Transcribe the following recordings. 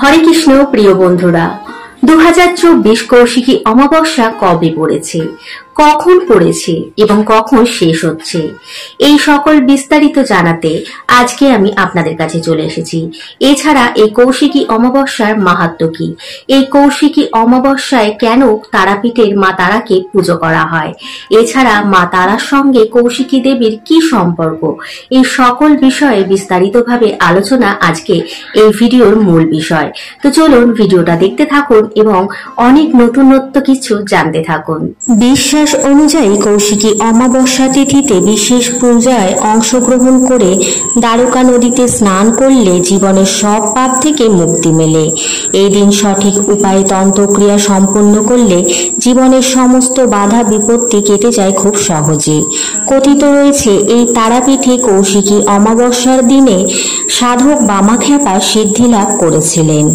হরে কৃষ্ণ প্রিয় বন্ধুরা, 2024 কৌশিকী অমাবস্যা কবে পড়েছে, কখন পড়েছে এবং কখন শেষ হচ্ছে, এই সকল বিস্তারিত জানাতে আজকে আমি আপনাদের কাছে চলে এসেছি। এছাড়া এই কৌশিকী অমাবস্যার মাহাত্ম্য কি, এই কৌশিকী অমাবস্যায় কেন তারাপীঠের মা তারাকে পুজো করা হয়, এছাড়া মা তারার সঙ্গে কৌশিকী দেবীর কি সম্পর্ক, এই সকল বিষয়ে বিস্তারিতভাবে আলোচনা আজকে এই ভিডিওর মূল বিষয়। তো চলুন ভিডিওটা দেখতে থাকুন এবং অনেক নতুনত্ব কিছু জানতে থাকুন। বিশ্বাস অনুযায়ী কৌশিকী অমাবস্যা তিথিতে বিশেষ পূজায় অংশগ্রহণ করে দ্বারকা নদীতে স্নান করলে জীবনের সব পাপ থেকে মুক্তি মেলে। এই দিন সঠিক উপায়ে তন্ত্রক্রিয়া সম্পন্ন করলে জীবনের সমস্ত বাধা বিপত্তি কেটে যায় খুব সহজে। কথিত রয়েছে এই তারাপীঠে কৌশিকী অমাবস্যার দিনে সাধক বামাখ্যাপা সিদ্ধি লাভ করেছিলেন।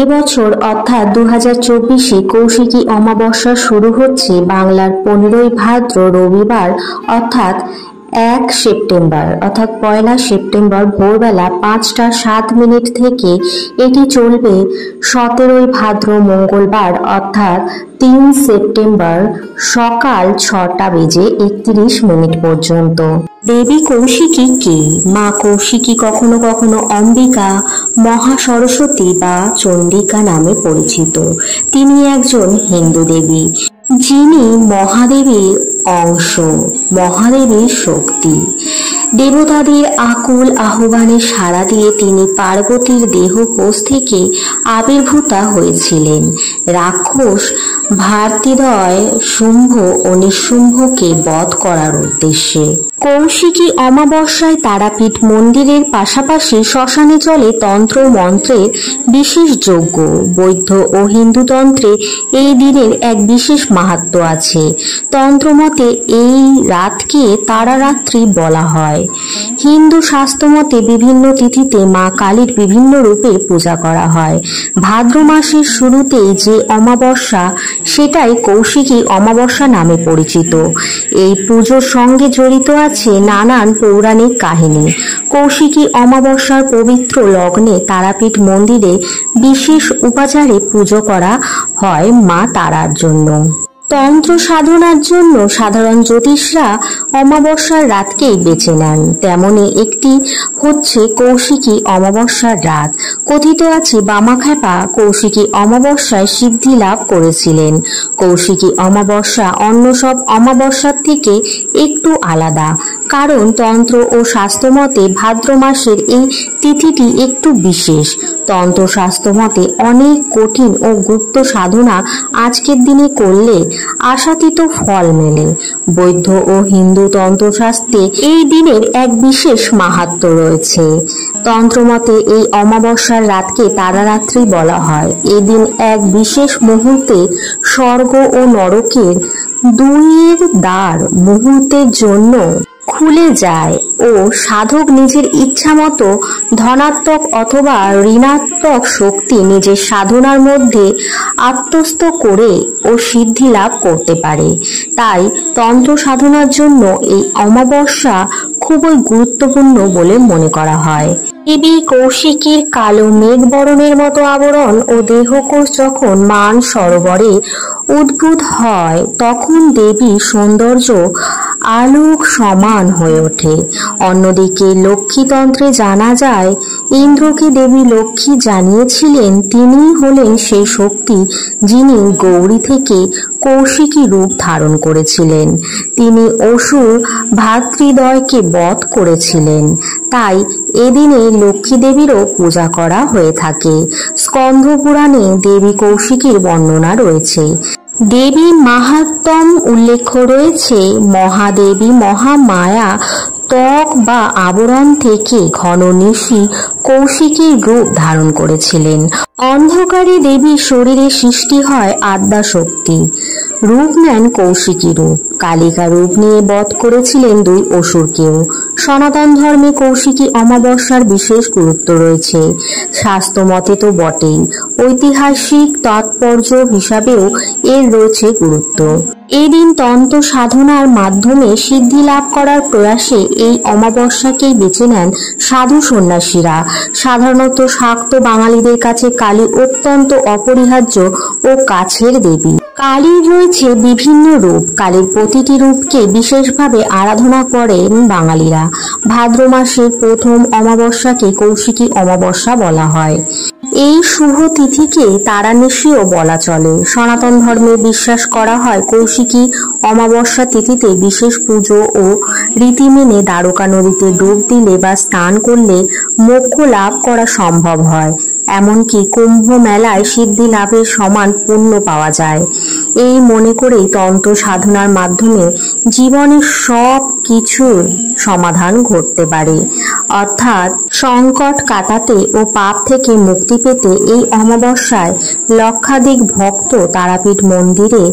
এবছর অর্থাৎ 2024 কৌশিকী অমাবস্যা শুরু হচ্ছে বাংলার 15ই ভাদ্র রবিবার অর্থাৎ 1 সেপ্টেম্বর অর্থাৎ 1 সেপ্টেম্বর ভোরবেলা 5টা 7 মিনিট থেকে এটি চলবে 17ই ভাদ্র মঙ্গলবার অর্থাৎ 3 সেপ্টেম্বর সকাল 6টা বেজে 31 মিনিট পর্যন্ত। দেবী কৌশিকী কে? মা কৌশিকী কখনো কখনো অম্বিকা, মহা সরস্বতী বা চণ্ডিকা নামে পরিচিত। তিনি একজন হিন্দু দেবী, যিনি মহাদেবীর অংশ, মহাদেবীর শক্তি। দেবতাদের আকুল আহ্বানে সাড়া দিয়ে তিনি পার্বতীর দেহকোষ থেকে আবির্ভূতা হয়েছিলেন রাক্ষস ভারতীদয় শুম্ভ ও নিশুম্ভকে বধ করার উদ্দেশ্যে। কৌশিকী অমাবস্যায় তারাপীঠ মন্দিরের পাশাপাশি শ্মশানে চলে তন্ত্র মন্ত্রের বিশেষ যজ্ঞ। বৌদ্ধ ও হিন্দু তন্ত্রে এই দিনের এক বিশেষ মাহাত্ম্য আছে। তন্ত্রমতে এই রাতকে তারারাত্রি বলা হয়। হিন্দু শাস্ত্রমতে বিভিন্ন তিথিতে মা কালীর বিভিন্ন রূপে পূজা করা হয়। ভাদ্র মাসের শুরুতেই যে অমাবস্যা সেটাই কৌশিকী অমাবস্যা নামে পরিচিত। এই পুজোর সঙ্গে জড়িত আছে নানান পৌরাণিক কাহিনী। কৌশিকী অমাবস্যার পবিত্র লগ্নে তারাপীঠ মন্দিরে বিশেষ উপাচারে পুজো করা হয় মা তারার জন্য। তন্ত্র সাধনার জন্য সাধারণ জ্যোতিষরা অমাবস্যার রাতকেই বেছে নেন। তেমনি একটি হচ্ছে কৌশিকী অমাবস্যার রাত। কথিত আছে বামাখ্যাপা কৌশিকী অমাবস্যায় সিদ্ধি লাভ করেছিলেন। কৌশিকী অমাবস্যা অন্য সব অমাবস্যার থেকে একটু আলাদা, কারণ তন্ত্র ও শাস্ত্রমতে ভাদ্র মাসের এই তিথিটি একটু বিশেষ। তন্ত্রশাস্ত্র মতে অনেক কঠিন ও গুপ্ত সাধনা আজকের দিনে করলে আশাতীত ফল মেলে। বৌদ্ধ ও হিন্দু তন্ত্রশাস্ত্রে এই দিনের এক বিশেষ মাহাত্ম্য রয়েছে। তন্ত্রমতে এই অমাবস্যার রাতকে তারারাত্রি বলা হয়। এদিন এক বিশেষ মুহূর্তে স্বর্গ ও নরকের দুইয়ের দ্বার মুহূর্তের জন্য খুলে যায় ও সাধক নিজের ইচ্ছা মতো ধনাত্মক অথবা ঋণাত্মক শক্তি নিজের সাধনার মধ্যে আত্মস্থ করে ও সিদ্ধি লাভ করতে পারে। তাই তন্ত্র সাধনার জন্য এই অমাবস্যা খুবই গুরুত্বপূর্ণ বলে মনে করা হয়। দেবী কৌশিকীর কালো মেঘ বরণের মতো আবরণ ও দেহকোষ যখন মান সরোবরে উদ্ভূত হয় তখন দেবী সৌন্দর্য আলোক সমান হয়ে ওঠে। অন্যদিকে লক্ষ্মীতন্ত্রে জানা যায় ইন্দ্রকে দেবী লক্ষ্মী জানিয়েছিলেন তিনি হলেন সেই শক্তি যিনি গৌরী থেকে কৌশিকী রূপ ধারণ করেছিলেন। তিনি অসুর ভাতৃদ্বয়কে বধ করেছিলেন। তাই এদিনে লক্ষ্মী দেবীরও পূজা করা হয়ে থাকে। স্কন্দ পুরাণে দেবী কৌশিকীর বর্ণনা রয়েছে। দেবী মাহাত্ম্যম উল্লেখ রয়েছে। মহাদেবী মহামায়া ত্বক বা আবরণ থেকে ঘন নিশি কৌশিকীর রূপ ধারণ করেছিলেন। অন্ধকারে দেবীর শরীরে সৃষ্টি হয় আদ্যা শক্তি, রূপ নেন কৌশিকী রূপ। কালিকা রূপ নিয়ে বধ করেছিলেন দুই অসুরকেও। সনাতন ধর্মে কৌশিকী অমাবস্যার বিশেষ গুরুত্ব রয়েছে। শাস্ত্র মতে তো বটেই, ঐতিহাসিক তাৎপর্য হিসাবেও এর রয়েছে গুরুত্ব। এই দিন তন্ত্র সাধনার মাধ্যমে সিদ্ধি লাভ করার প্রয়াসে এই অমাবস্যাকেই বেছে নেন সাধু সন্ন্যাসীরা। সাধারণত শাক্ত বাঙালিদের কাছে কালী অত্যন্ত অপরিহার্য ও কাছের দেবী। কালীর রয়েছে বিভিন্ন রূপ। কালীর প্রতিটি রূপকে বিশেষভাবে আরাধনা করেন বাঙালিরা। ভাদ্র মাসের প্রথম অমাবস্যাকে কৌশিকী অমাবস্যা বলা হয়। এই শুভ তিথিকে তারানিশীও বলা চলে। সনাতন ধর্মে বিশ্বাস করা হয় কৌশিকী অমাবস্যা তিথিতে বিশেষ পুজো ও রীতি মেনে দ্বারকা নদীতে ডুব দিলে বা স্নান করলে মোক্ষ লাভ করা সম্ভব হয়। এমনকি কুম্ভ মেলায় সিদ্ধি লাভের সমান পুণ্য পাওয়া যায়। এই মনে করেই তন্ত্র সাধনার মাধ্যমে জীবনের সব কিছুর সমাধান ঘটতে পারে। অর্থাৎ সংকট কাটাতে ও পাপ থেকে মুক্তি পেতে এই অমাবস্যায় লক্ষাধিক ভক্ত তারাপীঠ মন্দিরে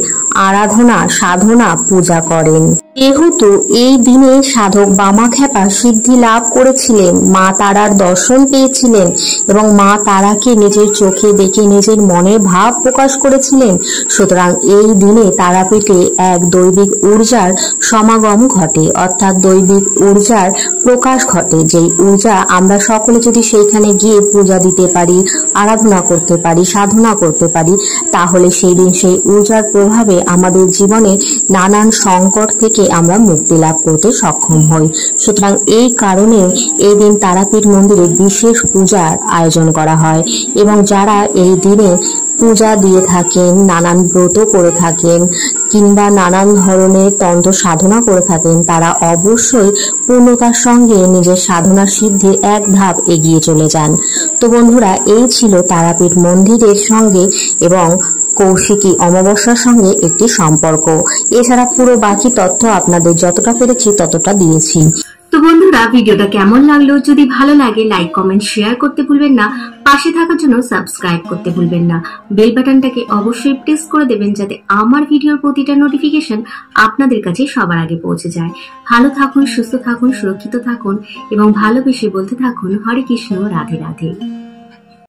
আরাধনা সাধনা পূজা করেন। যেহেতু এই দিনে সাধক বামাখ্যাপা সিদ্ধি লাভ করেছিলেন, মা তারার দর্শন পেয়েছিলেন এবং মা তারাকে নিজের চোখে দেখে নিজের মনের ভাব প্রকাশ করেছিলেন, সুতরাং এই দিনে তারাপীঠে এক দৈবিক ঊর্জার সমাগম ঘটে, অর্থাৎ দৈবিক ঊর্জার প্রকাশ ঘটে। যেই ঊর্জা আমরা সকলে যদি সেইখানে গিয়ে পূজা দিতে পারি, আরাধনা করতে পারি, সাধনা করতে পারি, তাহলে সেই দিন সেই ঊর্জার প্রভাবে আমাদের জীবনে নানান সংকট থেকে আমরা মুক্তি লাভ করতে সক্ষম হই। সুতরাং এই কারণে এই দিন তারাপীঠ মন্দিরে বিশেষ পূজার আয়োজন করা হয় এবং যারা এই দিনে পূজা দিয়ে থাকেন, নানান ব্রত করে থাকেন কিংবা নানান ধরনের তন্ত্র সাধনা করে থাকেন, তারা অবশ্যই পূর্ণতার সঙ্গে নিজের সাধনার সিদ্ধির এক ধাপ এগিয়ে চলে যান। তো বন্ধুরা, এই ছিল তারাপীঠ মন্দিরের সঙ্গে এবং কৌশিকী অমাবস্যার সঙ্গে একটি সম্পর্ক। এছাড়া পুরো বাকি তথ্য আপনাদের যতটা পেরেছি ততটা দিয়েছি। তো বন্ধুরা, ভিডিওটা কেমন লাগলো? যদি ভালো লাগে লাইক কমেন্ট শেয়ার করতে ভুলবেন না। পাশে থাকার জন্য সাবস্ক্রাইব করতে ভুলবেন না। বেল বাটনটাকে অবশ্যই প্রেস করে দেবেন যাতে আমার ভিডিওর প্রতিটা নোটিফিকেশন আপনাদের কাছে সবার আগে পৌঁছে যায়। ভালো থাকুন, সুস্থ থাকুন, সুরক্ষিত থাকুন এবং ভালোবেসে বলতে থাকুন হরে কৃষ্ণ, রাধে রাধে।